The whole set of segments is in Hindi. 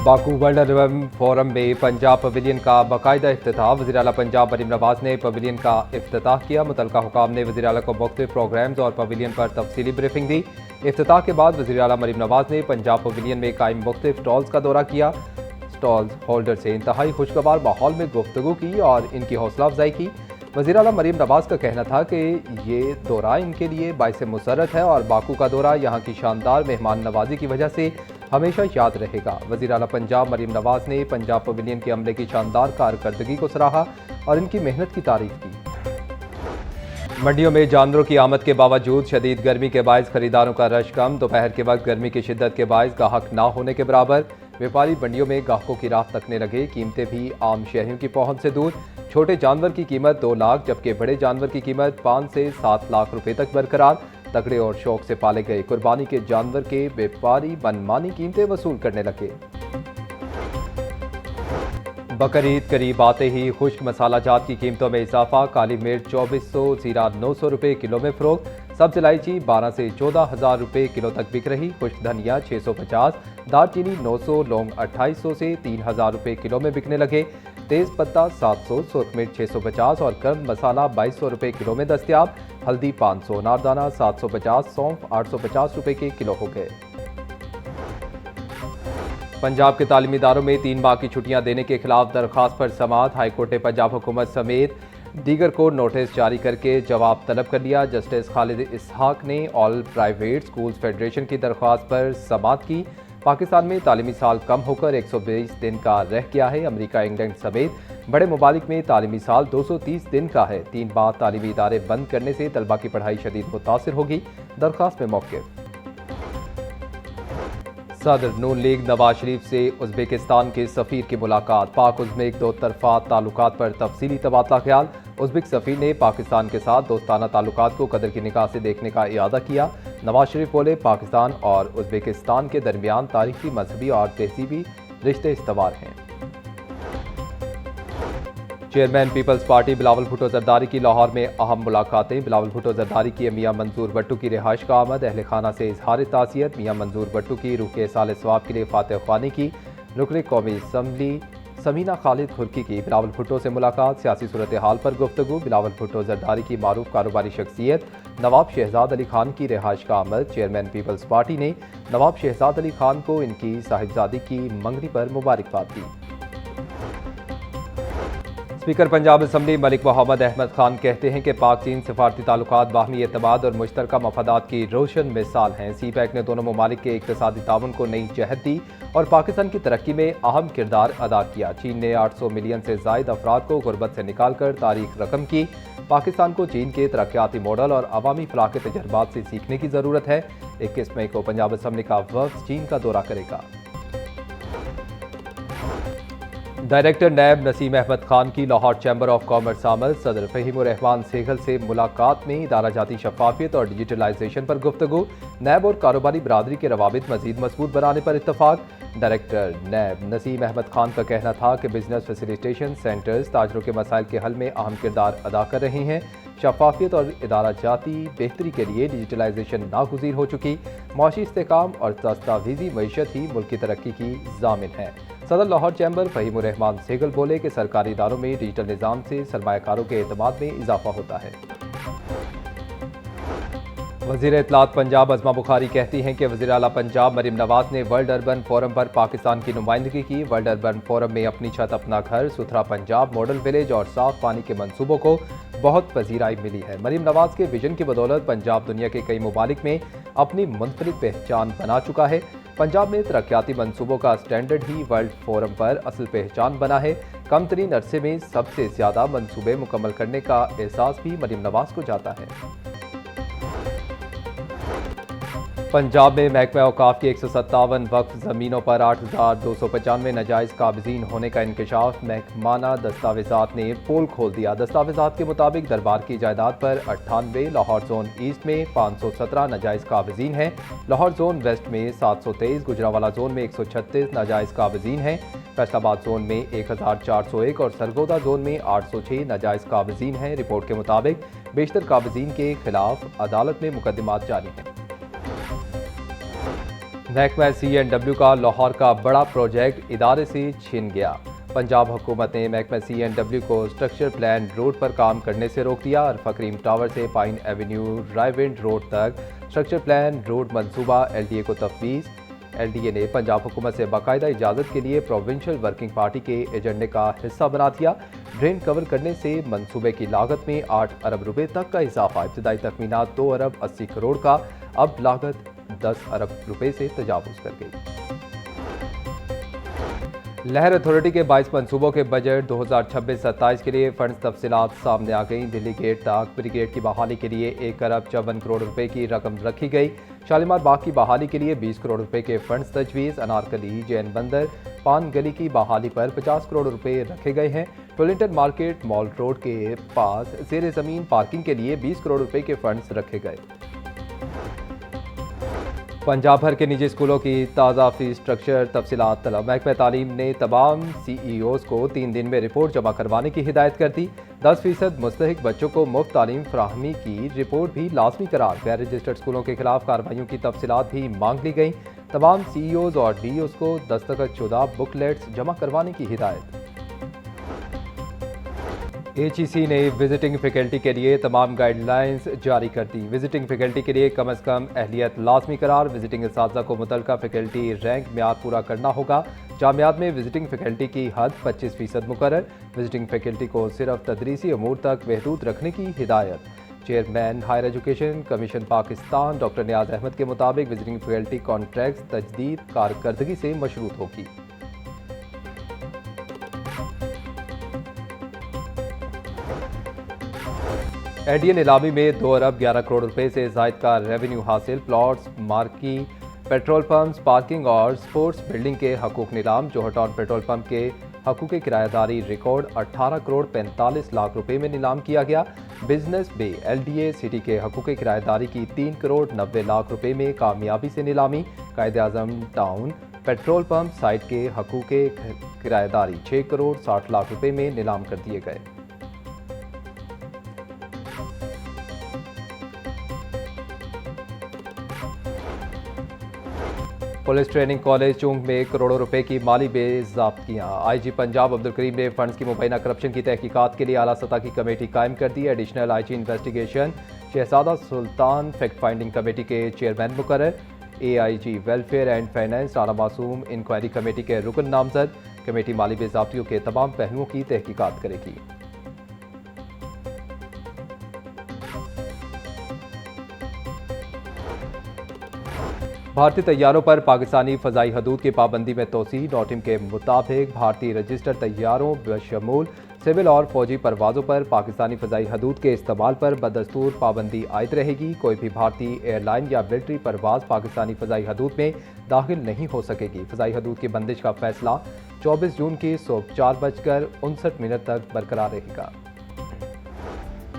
बाकू वर्ल्ड अर्बन फोरम में पंजाब पवेलियन का बाकायदा इफ्तिताह। वज़ीर आला पंजाब मरीम नवाज ने पवेलियन का इफ्तिताह किया। मुतल्लिका हुकाम ने वज़ीर आला को मुख्तलिफ प्रोग्राम्स और पवेलियन पर तफसीली ब्रीफिंग दी। इफ्तिताह के बाद वज़ीर आला मरीम नवाज ने पंजाब पवेलियन में कायम मुख्तलिफ स्टॉल्स का दौरा किया। स्टॉल होल्डर से इंतहाई खुशगवार माहौल में गुफ्तगू की और इनकी हौसला अफजाई की। वज़ीर आला मरीम नवाज का कहना था कि ये दौरा इनके लिए बाइस मुसर्रत है और बाकू का दौरा यहाँ की शानदार मेहमान नवाजी की वजह से हमेशा याद रहेगा। वज़ीर आला पंजाब मरीम नवाज ने पंजाब पवेलियन के अमले की शानदार कारकर्दगी को सराहा और इनकी मेहनत की तारीफ की। मंडियों में जानवरों की आमद के बावजूद शदीद गर्मी के बायस खरीदारों का रश कम। दोपहर के वक्त गर्मी की शिद्दत के बायस गाहक ना होने के बराबर। व्यापारी मंडियों में गाहकों की राह तकने लगे। कीमतें भी आम शहरियों की पहुंच से दूर। छोटे जानवर की कीमत 2 लाख जबकि बड़े जानवर की कीमत 5 से 7 लाख रुपए तक बरकरार। तगड़े और शौक से पाले गए कुर्बानी के जानवर के व्यापारी मनमानी कीमतें वसूल करने लगे। बकरीद करीब आते ही खुश्क मसाला जात की कीमतों में इजाफा। काली मिर्च 2400 जीरा 900 रुपए किलो में फरोख्त। सब्ज इलायची 12 से 14,000 रुपए किलो तक बिक रही। खुश्क धनिया 650, दालचीनी 900, लौंग 2800 से 3,000 रुपए किलो में बिकने लगे। तेज पत्ता 700, सुर्ख मिर्च 650 और गर्म मसाला 2200 रुपए किलो में दस्तियाब। हल्दी 500, नारदाना 750, सौंफ 850 रुपए के किलो हो गए। पंजाब के तालीमी इदारों में 3 माह की छुट्टियां देने के खिलाफ दरख्वास्त पर समाअत। हाईकोर्ट ने पंजाब हुकूमत समेत दीगर को नोटिस जारी करके जवाब तलब कर लिया। जस्टिस खालिद इसहाक ने ऑल प्राइवेट स्कूल्स फेडरेशन की दरख्वास्त पर समाअत की। पाकिस्तान में तालीमी साल कम होकर 120 दिन का रह गया है। अमेरिका, इंग्लैंड समेत बड़े ममालिक में तालीमी साल 230 दिन का है। 3 माह तालीमी इदारे बंद करने से तलबा की पढ़ाई शदीद मुतासिर होगी। दरख्वास्त में मौक़िफ़। सदर नून लीग नवाज शरीफ से उज़्बेकिस्तान के सफ़ीर की मुलाकात। पाक उज़्बेक दो तरफ़ा ताल्लुकात पर तफसीली तबादला ख्याल। उज़्बेक सफ़ीर ने पाकिस्तान के साथ दोस्ताना ताल्लुकात को कदर की निगाह से देखने का इरादा किया। नवाज शरीफ बोले, पाकिस्तान और उज़्बेकिस्तान के दरमियान तारीखी, मजहबी और तहजीबी रिश्ते इस्तवार हैं। Chairman peoples party Bilawal Bhutto Zardari की लाहौर में अहम मुलाकातें। बिलावल भुट्टो जरदारी की मियां मंजूर भट्टू की रिहाइश का आमद। अहल खाना से इजहार ताज़ियत। मियां मंजूर भट्टू की रूह के साल सवाब के लिए फातह ख्वानी की। रुकन कौमी असम्बली समीना खालिद खुर्की की बिलावल भुट्टो से मुलाकात। सियासी सूरत हाल पर गुफ्तगू। बिलावल भुट्टो जरदारी की मारूफ कारोबारी शख्सियत नवाब शहजाद अली खान की रिहाइश का आमद। चेयरमैन पीपल्स पार्टी ने नवाब शहजाद अली खान को इनकी साहिबजादी की मंगनी पर मुबारकबाद दी। स्पीकर पंजाब असम्बली मलिक मोहम्मद अहमद खान कहते हैं कि पाक चीन सिफारती ताल्लुकात बाहमी एतमाद और मुश्तरका मफादात की रोशन मिसाल हैं। सीपैक ने दोनों ममालिक के इक़्तिसादी ताउन को नई जहत दी और पाकिस्तान की तरक्की में अहम किरदार अदा किया। चीन ने 800 मिलियन से ज़ायद अफराद को गुर्बत से निकाल कर तारीख रकम की। पाकिस्तान को चीन के तरक्याती मॉडल और अवामी फलाह के तजर्बात से सीखने की ज़रूरत है। 21 मई को पंजाब असम्बली का वफ़द चीन का दौरा करेगा। डायरेक्टर नैब नसीम अहमद खान की लाहौर चैम्बर ऑफ कॉमर्स आमद। सदर फ़हीमुर रहमान सेगल से मुलाकात में इदारा जाती शफाफियत और डिजिटलाइजेशन पर गुफ्तगू। नैब और कारोबारी बरादरी के रवाबित मजीद मजबूत बनाने पर इत्तफाक। डायरेक्टर नैब नसीम अहमद खान का कहना था कि बिजनेस फैसिलिटेशन सेंटर्स ताजरों के मसाइल के हल में अहम किरदार अदा कर रहे हैं। शफाफियत और इदारा जाती बेहतरी के लिए डिजिटलाइजेशन नागुज़ीर हो चुकी। मुआशी इस्तेहकाम और दस्तावेजी मईशत ही मुल्क की तरक्की की ज़ामिन है। सदर लाहौर चैम्बर फ़हीमुर रहमान सेगल बोले कि सरकारी इदारों में डिजिटल निज़ाम से सरमायाकारों के एतमाद में इजाफा होता है। वज़ीर इत्तलात पंजाब अज़मा बुखारी कहती हैं कि वज़ीर आला पंजाब मरीम नवाज ने वर्ल्ड अर्बन फोरम पर पाकिस्तान की नुमाइंदगी की। वर्ल्ड अर्बन फोरम में अपनी छत अपना घर, सुथरा पंजाब, मॉडल विलेज और साफ पानी के मंसूबों को बहुत पजीराई मिली है। मरीम नवाज के विजन की बदौलत पंजाब दुनिया के कई ममालिक में अपनी मुनफरिद पहचान बना चुका है। पंजाब में तरक्याती मंसूबों का स्टैंडर्ड ही वर्ल्ड फोरम पर असल पहचान बना है। कम तरीन अरसे में सबसे ज़्यादा मंसूबे मुकम्मल करने का एहसास भी मरीम नवाज को जाता है। पंजाब में महकमा औकाफ की 157 वक्फ ज़मीनों पर 8,295 नाजायज़ काबिज़ीन होने का इंकशाफ। महकमाना दस्तावेज़ात ने पोल खोल दिया। दस्तावेज़ात के मुताबिक दरबार की जायदाद पर 98, लाहौर जोन ईस्ट में 517 नाजायज़ काबिज़ीन हैं। लाहौर जोन वेस्ट में 723, गुजरांवाला जोन में 136 नाजायज़ काबिज़ीन हैं। फैसलाबाद जोन में 1401 और सरगोदा जोन में 806 नाजायज़ काबिज़ीन हैं। रिपोर्ट के मुताबिक बेशतर काबिज़ीन के खिलाफ अदालत में मुकदमात जारी हैं। महकमा CNW का लाहौर का बड़ा प्रोजेक्ट इदारे से छिन गया। पंजाब हुकूमत ने महकमा CNW को स्ट्रक्चर प्लान रोड पर काम करने से रोक दिया और फकरीम टावर से पाइन एवेन्यू रायविंड रोड तक स्ट्रक्चर प्लान रोड मंसूबा LDA को तफवीज़। LDA ने पंजाब हुकूमत से बाकायदा इजाज़त के लिए प्रोविंशियल वर्किंग पार्टी के एजेंडे का हिस्सा बना दिया। ड्रेन कवर करने से मंसूबे की लागत में 8 अरब रुपए तक का इजाफा। इब्तदाई तखमीनात 2 अरब 80 करोड़ का, अब लागत 10 अरब रुपए से तजावुज़ कर गई। लहर अथॉरिटी के 22 मंसूबों के बजट 2026-27 के लिए फंड्स तफसीलात सामने आ गई। दिल्ली गेट तक ब्रिगेड की बहाली के लिए 1 अरब 54 करोड़ रुपए की रकम रखी गई। शालीमार बाग की बहाली के लिए 20 करोड़ रुपए के फंड्स तजवीज़। अनारकली, जैन बंदर, पान गली की बहाली पर 50 करोड़ रुपए रखे गए हैं। टोलिंटन मार्केट मॉल रोड के पास ज़ेर ज़मीन पार्किंग के लिए 20 करोड़ रुपए के फंड्स रखे गए। पंजाब भर के निजी स्कूलों की ताज़ा फीस स्ट्रक्चर तफसीलात तलब। महकमा तालीम ने तमाम CEOs को 3 दिन में रिपोर्ट जमा करवाने की हिदायत कर दी। 10% मुस्तहिक बच्चों को मुफ्त तालीम फराहमी की रिपोर्ट भी लाजमी करार। गैर रजिस्टर्ड स्कूलों के खिलाफ कार्रवाइयों की तफसीलात भी मांग ली गई। तमाम CEOs और DEOs को दस्तखतशुदा बुकलेट्स जमा करवाने की हिदायत। HEC ने विजिटिंग फैकल्टी के लिए तमाम गाइडलाइंस जारी कर दी। विजिटिंग फैकल्टी के लिए कम अज़ कम अहलियत लाजमी करार। विजिटिंग असातिज़ा को मुतल्लिका फैकल्टी रैंक म्यार पूरा करना होगा। जामियात में विजिटिंग फैकल्टी की हद 25% मुकर्रर। विजिटिंग फैकल्टी को सिर्फ तदरीसी अमूर तक महदूद रखने की हिदायत। Chairman higher education commission Pakistan doctor Niaz Ahmed के मुताबिक विजिटिंग फैकल्टी कॉन्ट्रैक्ट तजदीद कारकर्दगी से मशरूत होगी। LDA नीलामी में 2 अरब 11 करोड़ रुपए से ज़ायद का रेवेन्यू हासिल। Plots, marquee, petrol pumps, parking और स्पोर्ट्स बिल्डिंग के हकूक नीलाम। जोहर टाउन पेट्रोल पंप के हकूक किराएदारी रिकॉर्ड 18 करोड़ 45 लाख रुपए में नीलाम किया गया। बिजनेस बे LDA सिटी के हकूक किराएदारी की 3 करोड़ 90 लाख रुपए में कामयाबी से नीलामी। कायदे आज़म टाउन पेट्रोल पंप साइट के हकूक किराएदारी 6 करोड़ 60 लाख रुपए में नीलाम कर दिए गए। पुलिस ट्रेनिंग कॉलेज चूंग में करोड़ों रुपए की माली बेज़ाब्तियाँ। IG पंजाब अब्दुल करीम ने फंड्स की मुबैना करप्शन की तहकीकात के लिए आला सतह की कमेटी कायम कर दी। एडिशनल IG इन्वेस्टिगेशन शहजादा सुल्तान फैक्ट फाइंडिंग कमेटी के चेयरमैन मुकर्रर। AIG welfare and finance Rana मासूम इंक्वायरी कमेटी के रुकन नामजद। कमेटी माली बेज़ाब्तियों के तमाम पहलुओं की तहकीकात करेगी। भारतीय तैयारों पर पाकिस्तानी फ़ज़ाई हदूद की पाबंदी में तोसी। नॉटिम के मुताबिक भारतीय रजिस्टर्ड तैयारों बशमूल सिविल और फौजी परवाज़ों पर पाकिस्तानी फ़ज़ाई हदूद के इस्तेमाल पर बदस्तूर पाबंदी आयद रहेगी। कोई भी भारतीय एयरलाइन या मिलिट्री परवाज़ पाकिस्तानी फ़ज़ाई हदूद में दाखिल नहीं हो सकेगी। फ़ज़ाई हदूद की बंदिश का फैसला 24 जून की सुबह 4:59 तक बरकरार रहेगा।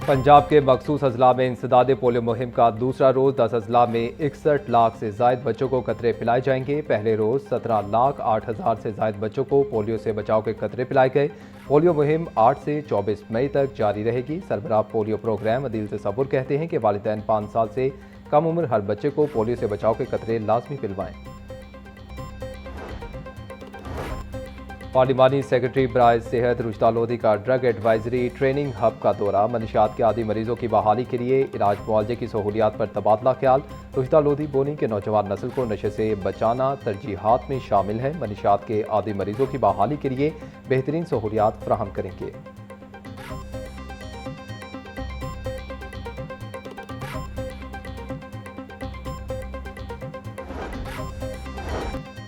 पंजाब के मखसूस अजला में इंसदाद पोलियो मुहिम का दूसरा रोज़ 10 अजला में 61 लाख से ज़ायद बच्चों को कतरे पिलाए जाएंगे। पहले रोज़ 17 लाख 8 हज़ार से ज़ायद बच्चों को पोलियो से बचाव के कतरे पिलाए गए। पोलियो मुहिम 8 से 24 मई तक जारी रहेगी। सरबराह पोलियो प्रोग्राम अदील तसव्वुर कहते हैं कि वालिदैन 5 साल से कम उम्र हर बच्चे को पोलियो से बचाव के कतरे लाजमी पिलवाएं। पार्लिमानी सेक्रेटरी बराए सेहत रुश्ता लोधी का ड्रग एडवाइजरी ट्रेनिंग हब का दौरा। मनशियात के आदी मरीजों की बहाली के लिए इलाज मुआवजे की सहूलियात पर तबादला ख्याल। रुश्ता लोधी बोली के नौजवान नस्ल को नशे से बचाना तरजीहात में शामिल है। मनशियात के आदी मरीजों की बहाली के लिए बेहतरीन सहूलियात फराहम करेंगे।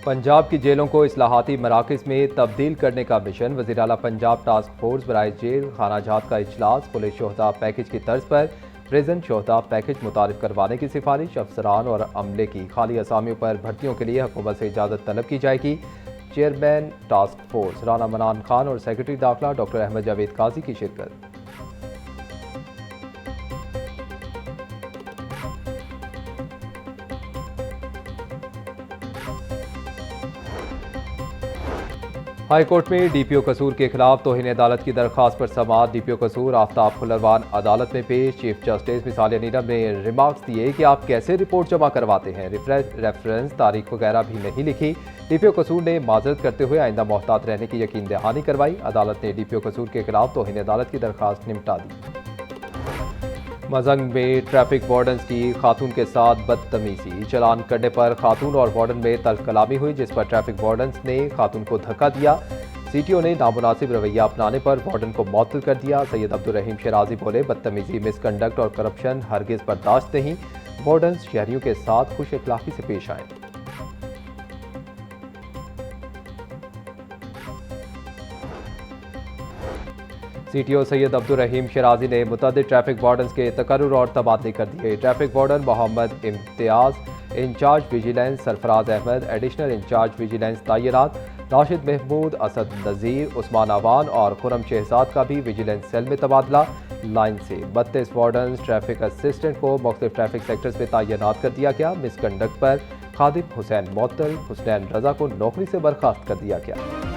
पंजाब की जेलों को इस्लाहाती मराकज़ में तब्दील करने का मिशन। वज़ीर आला पंजाब टास्क फोर्स बराए जेल खानाजात का इजलास। पुलिस शोहदा पैकेज की तर्ज पर प्रेजेंट शोहदा पैकेज मुतारिफ करवाने की सिफारिश। अफसरान और अमले की खाली असामियों पर भर्तियों के लिए हुकूमत से इजाज़त तलब की जाएगी। चेयरमैन टास्क फोर्स राना मनान खान और सेक्रेटरी दाखिला डॉक्टर अहमद जावेद काजी की शिरकत। हाई कोर्ट में डीपीओ कसूर के खिलाफ तौहीन अदालत की दरख्वास्त पर समाअत। डीपीओ कसूर आफ्ताब खुलरवान अदालत में पेश। चीफ जस्टिस मिसालिया नीरम ने रिमार्क्स दिए कि आप कैसे रिपोर्ट जमा करवाते हैं, रेफरेंस तारीख वगैरह भी नहीं लिखी। डीपीओ कसूर ने माजरत करते हुए आइंदा मोहतात रहने की यकीन दहानी करवाई। अदालत ने डीपीओ कसूर के खिलाफ तौहीन अदालत की दरख्वास्त निपटा दी। मजंग में ट्रैफिक वार्डन्स की खातून के साथ बदतमीजी। चलान करने पर खातून और वार्डन में तल्ख कलामी हुई, जिस पर ट्रैफिक वार्डन्स ने खातून को धक्का दिया। सीटीओ ने नामुनासिब रवैया अपनाने पर वार्डन को मुअत्तल कर दिया। सैयद अब्दुल रहीम शराजी बोले, बदतमीजी, मिसकंडक्ट और करप्शन हरगिज बर्दाश्त नहीं। वार्डन्स शहरियों के साथ खुश अखलाकी से पेश आए। सीटीओ सैयद अब्दुल रहीम शराजी ने मुतअद्दिद ट्रैफिक वार्डन्स के तकर्रुर और तबादले कर दिए। Traffic warden Mohammad Imtiaz, in charge vigilance Sarfaraz Ahmed, additional in charge vigilance तैनात। राशिद महमूद, असद नज़ीर, उस्मान अवान और खुरम शहजाद का भी विजिलेंस सेल में तबादला। लाइन से 32 वार्डन्स ट्रैफिक असिस्टेंट को मुख्तलिफ ट्रैफिक सेक्टर्स में तैनात कर दिया गया। मिसकंडक्ट पर खादिम हुसैन मुअत्तल, हुसनैन रजा को नौकरी से बर्खास्त कर दिया गया।